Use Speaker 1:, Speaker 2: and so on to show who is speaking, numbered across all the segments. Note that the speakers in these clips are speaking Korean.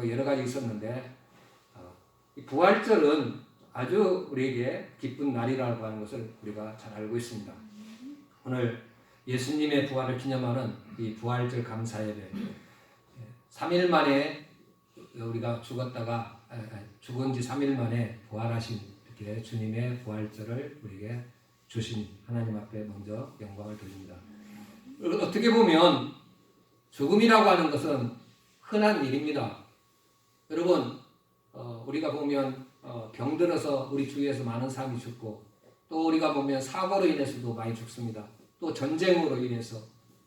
Speaker 1: 또 여러 가지 있었는데 이 부활절은 아주 우리에게 기쁜 날이라고 하는 것을 우리가 잘 알고 있습니다. 오늘 예수님의 부활을 기념하는 이 부활절 감사예배, 3일 만에 우리가 죽은 지 3일 만에 부활하신 이렇게 주님의 부활절을 우리에게 주신 하나님 앞에 먼저 영광을 돌립니다. 어떻게 보면 죽음이라고 하는 것은 흔한 일입니다. 여러분, 우리가 보면 병들어서 우리 주위에서 많은 사람이 죽고, 또 우리가 보면 사고로 인해서도 많이 죽습니다. 또 전쟁으로 인해서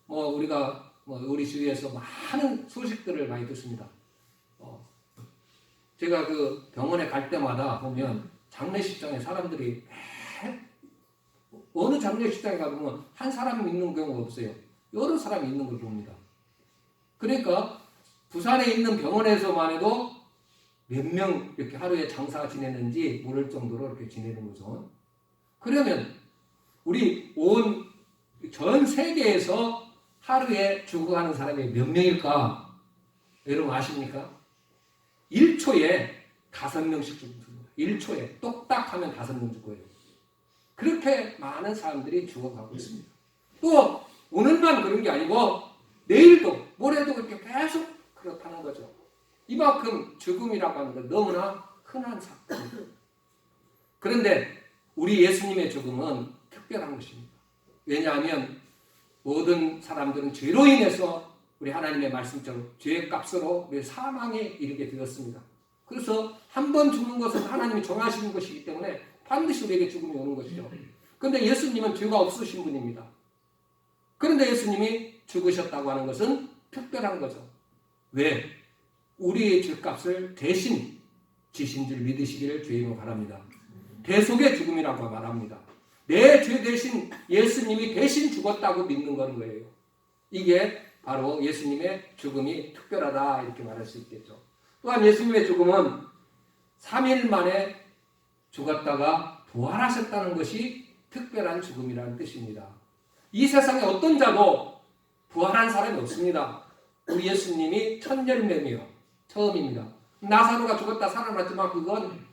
Speaker 1: 우리가 우리 주위에서 많은 소식들을 많이 듣습니다. 제가 그 병원에 갈 때마다 보면 장례식장에 사람들이 어느 장례식장에 가보면 한 사람이 있는 경우가 없어요. 여러 사람이 있는 걸 봅니다. 그러니까 부산에 있는 병원에서만 해도 몇 명 이렇게 하루에 장사 지내는지 모를 정도로 이렇게 지내는 거죠. 그러면 우리 온 전 세계에서 하루에 죽어가는 사람이 몇 명일까? 여러분 아십니까? 1초에 5명씩 죽습니다. 1초에 똑딱하면 5명 죽어요. 그렇게 많은 사람들이 죽어가고 있습니다. 또 오늘만 그런 게 아니고 내일도 모레도 그렇게 계속 그렇다는 거죠. 이만큼 죽음이라고 하는 건 너무나 흔한 사건입니다. 그런데 우리 예수님의 죽음은 특별한 것입니다. 왜냐하면 모든 사람들은 죄로 인해서 우리 하나님의 말씀처럼 죄의 값으로 우리 사망에 이르게 되었습니다. 그래서 한 번 죽는 것은 하나님이 정하시는 것이기 때문에 반드시 우리에게 죽음이 오는 것이죠. 그런데 예수님은 죄가 없으신 분입니다. 그런데 예수님이 죽으셨다고 하는 것은 특별한 거죠. 왜? 우리의 죄값을 대신 지신 줄 믿으시기를 주님으로 바랍니다. 대속의 죽음이라고 말합니다. 내 죄 대신 예수님이 대신 죽었다고 믿는 건 거예요. 이게 바로 예수님의 죽음이 특별하다 이렇게 말할 수 있겠죠. 또한 예수님의 죽음은 3일 만에 죽었다가 부활하셨다는 것이 특별한 죽음이라는 뜻입니다. 이 세상에 어떤 자도 부활한 사람이 없습니다. 우리 예수님이 첫 열매며 처음입니다. 나사로가 죽었다 살아났지만 그건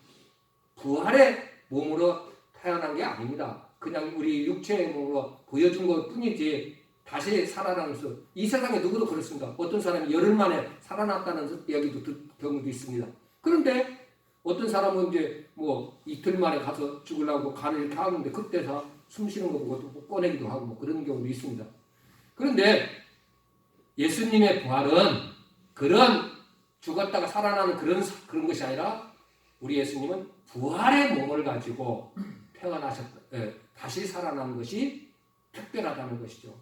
Speaker 1: 부활의 몸으로 태어난 게 아닙니다. 그냥 우리 육체의 몸으로 보여준 것 뿐이지 다시 살아나면서 이 세상에 누구도 그렇습니다. 어떤 사람이 열흘 만에 살아났다는 이야기도 경우도 있습니다. 그런데 어떤 사람은 이제 이틀 만에 가서 죽으려고 간을 이렇게 하는데 그때 다 숨 쉬는 거 보고 또 꺼내기도 하고 그런 경우도 있습니다. 그런데 예수님의 부활은 그런 죽었다가 살아나는 그런 것이 아니라 우리 예수님은 부활의 몸을 가지고 다시 살아나는 것이 특별하다는 것이죠.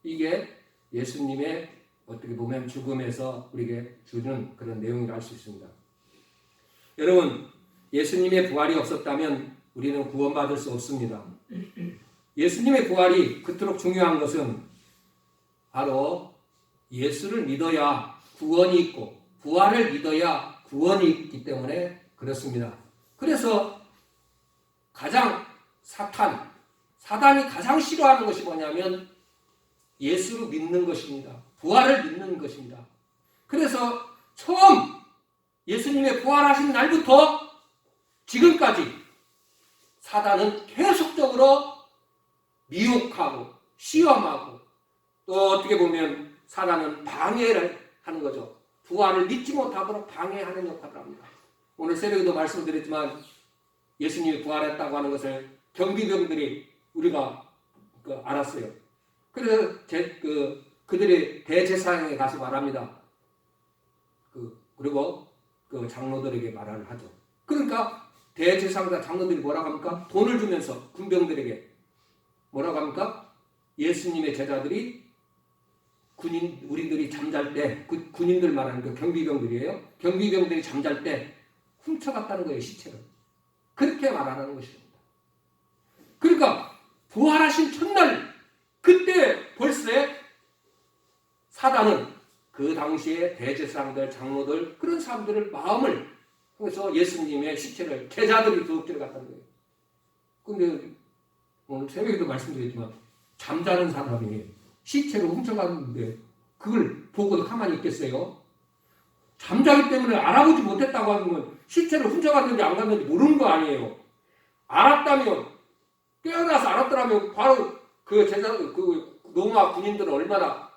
Speaker 1: 이게 예수님의 어떻게 보면 죽음에서 우리에게 주는 그런 내용이라 할 수 있습니다. 여러분, 예수님의 부활이 없었다면 우리는 구원받을 수 없습니다. 예수님의 부활이 그토록 중요한 것은 바로 예수를 믿어야 구원이 있고 부활을 믿어야 구원이 있기 때문에 그렇습니다. 그래서 사단이 가장 싫어하는 것이 뭐냐면 예수를 믿는 것입니다. 부활을 믿는 것입니다. 그래서 처음 예수님의 부활하신 날부터 지금까지 사단은 계속적으로 미혹하고 시험하고 또 어떻게 보면 사단은 방해를 하는 거죠. 부활을 믿지 못하도록 방해하는 역할을 합니다. 오늘 새벽에도 말씀드렸지만 예수님이 부활했다고 하는 것을 경비병들이 우리가 알았어요. 그래서 그들이 대제사장에 가서 말합니다. 그리고 그 장로들에게 말을 하죠. 그러니까 대제사장과 장로들이 뭐라고 합니까? 돈을 주면서 군병들에게 뭐라고 합니까? 예수님의 제자들이 우리들이 잠잘 때, 군인들 말하는 그 경비병들이에요. 경비병들이 잠잘 때 훔쳐갔다는 거예요, 시체를. 그렇게 말하는 것입니다. 그러니까 부활하신 첫날 그때 벌써 사단은 그 당시에 대제사장들, 장로들 그런 사람들을 마음을 통해서 예수님의 시체를 제자들이 두둑지를 갔다는 거예요. 근데 오늘 새벽에도 말씀드렸지만 잠자는 사람이 시체를 훔쳐갔는데 그걸 보고도 가만히 있겠어요? 잠자기 때문에 알아보지 못했다고 하면 시체를 훔쳐갔는지 안 갔는지 모르는 거 아니에요. 알았다면, 깨어나서 알았더라면 바로 그 로마 군인들은 얼마나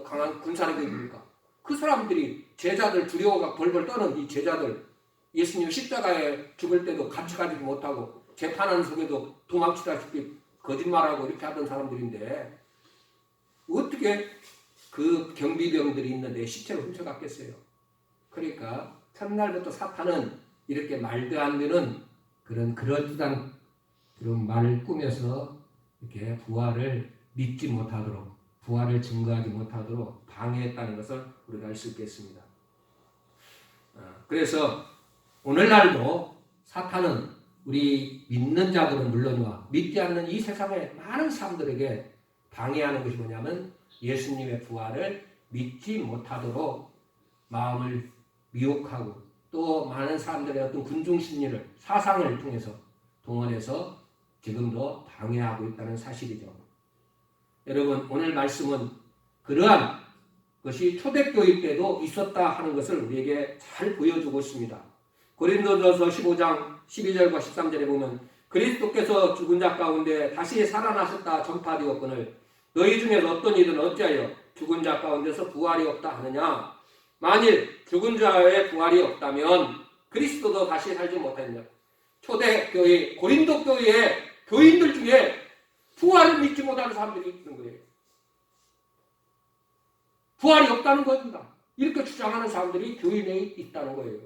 Speaker 1: 강한 군사력입니까? 그 사람들이 제자들 두려워가 벌벌 떠는 이 제자들, 예수님 십자가에 죽을 때도 같이 가지 못하고 재판하는 속에도 도망치다시피 거짓말하고 이렇게 하던 사람들인데 어떻게 그 경비병들이 있는데 시체를 훔쳐갔겠어요? 그러니까 첫날부터 사탄은 이렇게 말도 안 되는 그럴듯한 그런 말을 꾸며서 이렇게 부활을 믿지 못하도록, 부활을 증거하지 못하도록 방해했다는 것을 우리가 알 수 있겠습니다. 그래서 오늘날도 사탄은 우리 믿는 자들은 물론이와 믿지 않는 이 세상의 많은 사람들에게 방해하는 것이 뭐냐면 예수님의 부활을 믿지 못하도록 마음을 미혹하고 또 많은 사람들의 어떤 군중심리를 사상을 통해서 동원해서 지금도 방해하고 있다는 사실이죠. 여러분 오늘 말씀은 그러한 것이 초대교회 때도 있었다 하는 것을 우리에게 잘 보여주고 있습니다. 고린도전서 15장 12절과 13절에 보면 그리스도께서 죽은 자 가운데 다시 살아나셨다 전파되었거늘 너희 중에서 어떤 이들은 어찌하여 죽은 자 가운데서 부활이 없다 하느냐. 만일 죽은 자의 부활이 없다면 그리스도도 다시 살지 못하느냐. 초대교회 고린도 교회의 교인들 중에 부활을 믿지 못하는 사람들이 있는 거예요. 부활이 없다는 겁니다. 이렇게 주장하는 사람들이 교회 내에 있다는 거예요.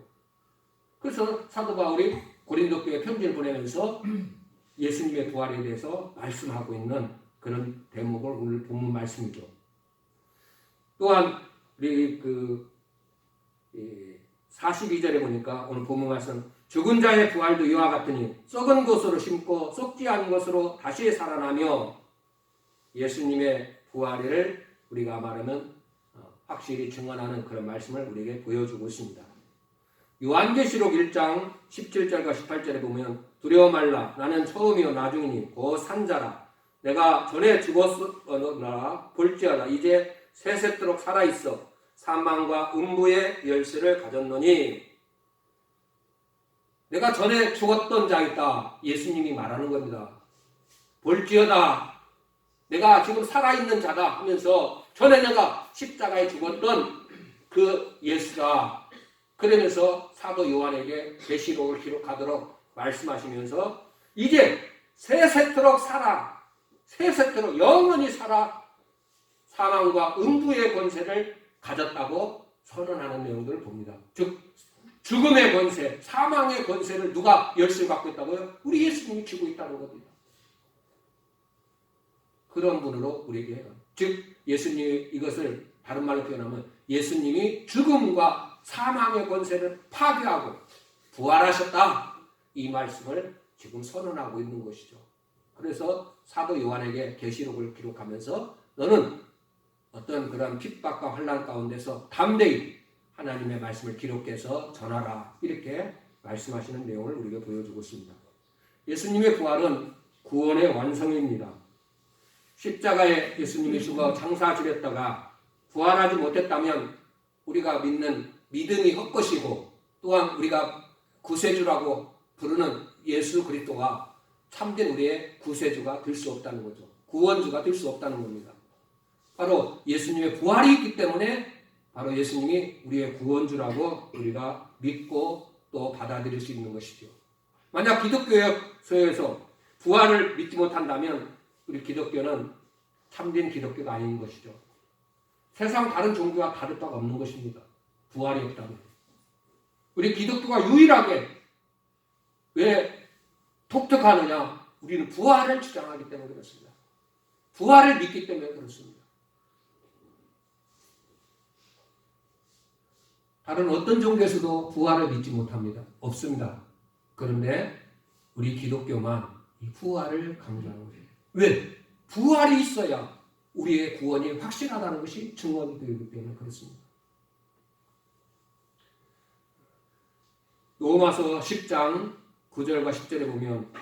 Speaker 1: 그래서 사도 바울이 고린도 교회 편지를 보내면서 예수님의 부활에 대해서 말씀하고 있는 그런 대목을 오늘 본문 말씀이죠. 또한 우리 42절에 보니까 오늘 본문 말씀 죽은 자의 부활도 이와 같으니 썩은 것으로 심고 썩지 않은 것으로 다시 살아나며 예수님의 부활을 우리가 말하면 확실히 증언하는 그런 말씀을 우리에게 보여주고 있습니다. 요한계시록 1장 17절과 18절에 보면 두려워 말라 나는 처음이요 나중이니 곧 산자라 내가 전에 죽었으나 볼지어다 이제 세세토록 살아있어 사망과 음부의 열쇠를 가졌노니 내가 전에 죽었던 자이다 예수님이 말하는 겁니다. 볼지어다 내가 지금 살아있는 자다 하면서 전에 내가 십자가에 죽었던 그 예수다. 그러면서 사도 요한에게 계시록을 기록하도록 말씀하시면서 이제 세세토록 살아 세세토록 영원히 살아 사망과 음부의 권세를 가졌다고 선언하는 내용들을 봅니다. 즉 죽음의 권세, 사망의 권세를 누가 열쇠를 갖고 있다고요? 우리 예수님이 쥐고 있다는 겁니다. 그런 분으로 우리에게 즉 예수님이 이것을 다른 말로 표현하면 예수님이 죽음과 사망의 권세를 파괴하고 부활하셨다. 이 말씀을 지금 선언하고 있는 것이죠. 그래서 사도 요한에게 계시록을 기록하면서 너는 어떤 그런 핍박과 환난 가운데서 담대히 하나님의 말씀을 기록해서 전하라. 이렇게 말씀하시는 내용을 우리가 보여주고 있습니다. 예수님의 부활은 구원의 완성입니다. 십자가에 예수님이 죽어 장사 지냈다가 부활하지 못했다면 우리가 믿는 믿음이 헛것이고 또한 우리가 구세주라고 부르는 예수 그리스도가 참된 우리의 구세주가 될 수 없다는 거죠. 구원주가 될 수 없다는 겁니다. 바로 예수님의 부활이 있기 때문에 바로 예수님이 우리의 구원주라고 우리가 믿고 또 받아들일 수 있는 것이죠. 만약 기독교에서 부활을 믿지 못한다면 우리 기독교는 참된 기독교가 아닌 것이죠. 세상 다른 종교와 다를 바가 없는 것입니다. 부활이 없다면. 우리 기독교가 유일하게 왜 독특하느냐? 우리는 부활을 주장하기 때문에 그렇습니다. 부활을 믿기 때문에 그렇습니다. 다른 어떤 종교에서도 부활을 믿지 못합니다. 없습니다. 그런데 우리 기독교만 이 부활을 강조하는 거예요. 왜? 부활이 있어야 우리의 구원이 확실하다는 것이 증언이 되기 때문에 그렇습니다. 로마서 10장 9절과 10절에 보면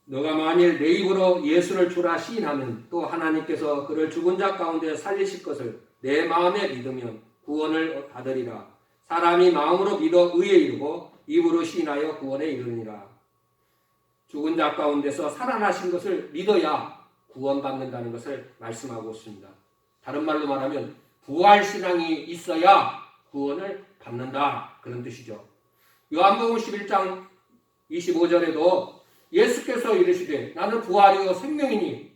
Speaker 1: 너가 만일 내 입으로 예수를 주라 시인하면 또 하나님께서 그를 죽은 자 가운데 살리실 것을 내 마음에 믿으면 구원을 받으리라. 사람이 마음으로 믿어 의에 이르고 입으로 시인하여 구원에 이르느니라. 죽은 자 가운데서 살아나신 것을 믿어야 구원받는다는 것을 말씀하고 있습니다. 다른 말로 말하면 부활신앙이 있어야 구원을 받는다, 그런 뜻이죠. 요한복음 11장 25절에도 예수께서 이르시되 나는 부활이요 생명이니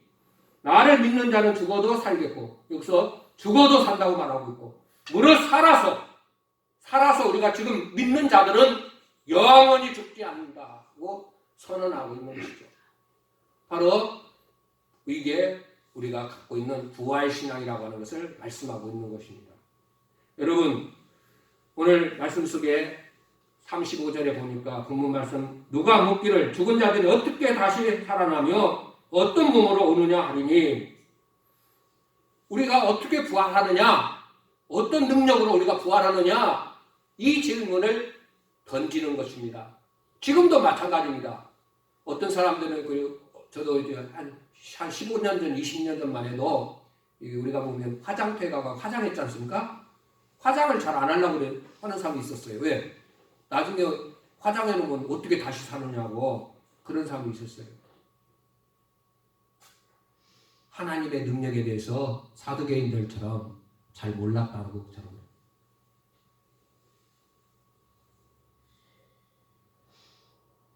Speaker 1: 나를 믿는 자는 죽어도 살겠고, 여기서 죽어도 산다고 말하고 있고, 무릇 살아서 우리가 지금 믿는 자들은 영원히 죽지 않는다고 선언하고 있는 것이죠. 바로 이게 우리가 갖고 있는 부활신앙이라고 하는 것을 말씀하고 있는 것입니다. 여러분, 오늘 말씀 속에 35절에 보니까 본문 말씀, 누가 묻기를 죽은 자들이 어떻게 다시 살아나며 어떤 몸으로 오느냐 하리니, 우리가 어떻게 부활하느냐, 어떤 능력으로 우리가 부활하느냐, 이 질문을 던지는 것입니다. 지금도 마찬가지입니다. 어떤 사람들은 저도 이제 한 15년 전, 20년 전만 해도 우리가 보면 화장터에 가서 화장했지 않습니까? 화장을 잘 안 하려고 하는 사람이 있었어요. 왜? 나중에 화장해놓으면 어떻게 다시 사느냐고 그런 사람이 있었어요. 하나님의 능력에 대해서 사두개인들처럼 잘 몰랐다고 저는.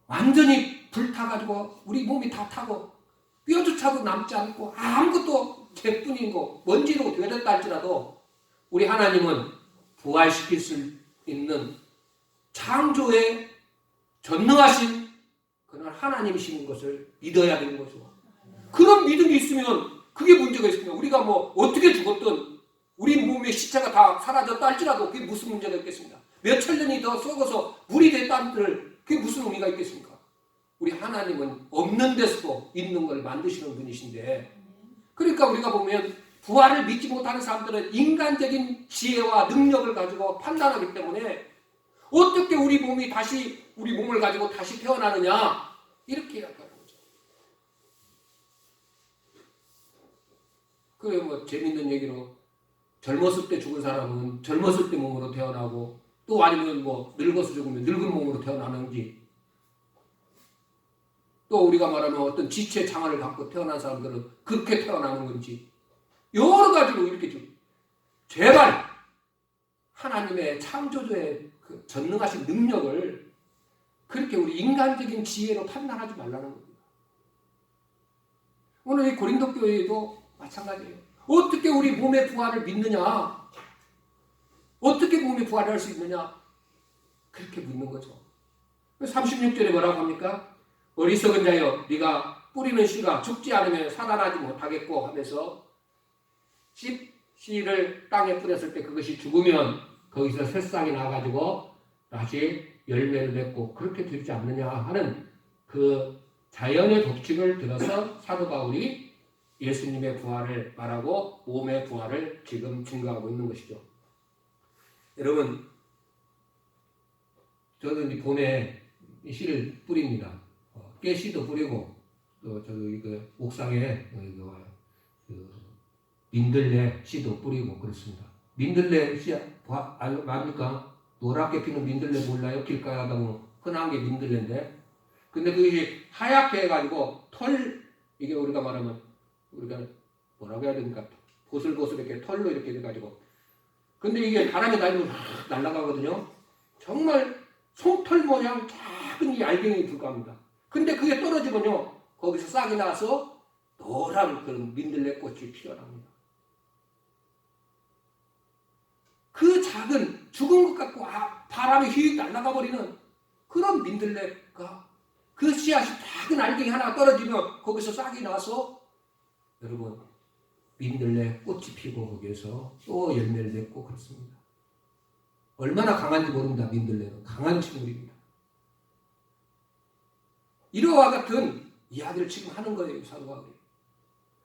Speaker 1: 완전히 불타가지고 우리 몸이 다 타고 뼈조차도 남지 않고 아무것도 개뿐이고 먼지로 되었다 할지라도 우리 하나님은 부활시킬 수 있는 창조에 전능하신 그런 하나님이신 것을 믿어야 되는 거죠. 그런 믿음이 있으면 그게 문제가 있으면 우리가 뭐 어떻게 죽었든 우리 몸의 시체가 다 사라졌다 할지라도 그게 무슨 문제가 있겠습니까? 몇천 년이 더 썩어서 물이 됐다 한들 그게 무슨 의미가 있겠습니까? 우리 하나님은 없는 데서도 있는 걸 만드시는 분이신데, 그러니까 우리가 보면 부활을 믿지 못하는 사람들은 인간적인 지혜와 능력을 가지고 판단하기 때문에 어떻게 우리 몸이 다시 우리 몸을 가지고 다시 태어나느냐 이렇게 이야기하는 거죠. 그래 뭐 재밌는 얘기로 젊었을 때 죽은 사람은 젊었을 때 몸으로 태어나고, 또 아니면 뭐 늙어서 죽으면 늙은 몸으로 태어나는지, 또 우리가 말하면 어떤 지체 장애를 갖고 태어난 사람들은 그렇게 태어나는 건지, 여러 가지로 이렇게 좀 제발 하나님의 창조주의 그 전능하신 능력을 그렇게 우리 인간적인 지혜로 판단하지 말라는 겁니다. 오늘 이 고린도 교회도 마찬가지예요. 어떻게 우리 몸의 부활을 믿느냐, 어떻게 몸의 부활을 할 수 있느냐, 그렇게 묻는 거죠. 36절에 뭐라고 합니까? 어리석은 자여, 네가 뿌리는 씨가 죽지 않으면 살아나지 못하겠고 하면서 씨를 땅에 뿌렸을 때 그것이 죽으면 거기서 새싹이 나가지고 다시 열매를 맺고 그렇게 되지 않느냐 하는 그 자연의 법칙을 들어서 사도 바울이 예수님의 부활을 말하고 몸의 부활을 지금 증거하고 있는 것이죠. 여러분, 저는 이 봄에 씨를 뿌립니다. 깨씨도 뿌리고, 또 저기 그 옥상에 민들레 씨도 뿌리고 그렇습니다. 민들레 씨 압니까? 노랗게 피는 민들레 몰라요? 길가에 가다 보면 흔한 게 민들레인데, 근데 그게 하얗게 해가지고 이게 우리가 말하면 우리가 뭐라고 해야 됩니까? 보슬보슬 이렇게 털로 이렇게 해가지고, 근데 이게 바람이 날면 날아가거든요. 정말 솜털 모양 작은 이 알갱이 불과합니다. 근데 그게 떨어지면요, 거기서 싹이 나서 노란 그런 민들레 꽃이 피어납니다. 그 작은 죽은 것 같고 바람에 휙 날아가 버리는 그런 민들레가, 그 씨앗이 작은 알갱이 하나 떨어지면 거기서 싹이 나서 여러분 민들레 꽃이 피고 거기에서 또 열매를 맺고 그렇습니다. 얼마나 강한지 모릅니다. 민들레는 강한 식물입니다. 이러와 같은 이야기를 지금 하는 거예요. 사도가.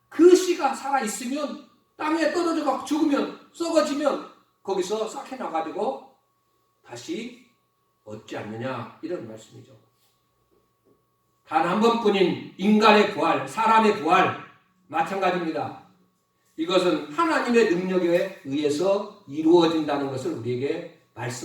Speaker 1: 그 씨가 살아있으면 땅에 떨어져서 죽으면 썩어지면 거기서 싹해 나가지고 다시 얻지 않느냐, 이런 말씀이죠. 단 한 번뿐인 인간의 부활, 사람의 부활 마찬가지입니다. 이것은 하나님의 능력에 의해서 이루어진다는 것을 우리에게 말씀합니다.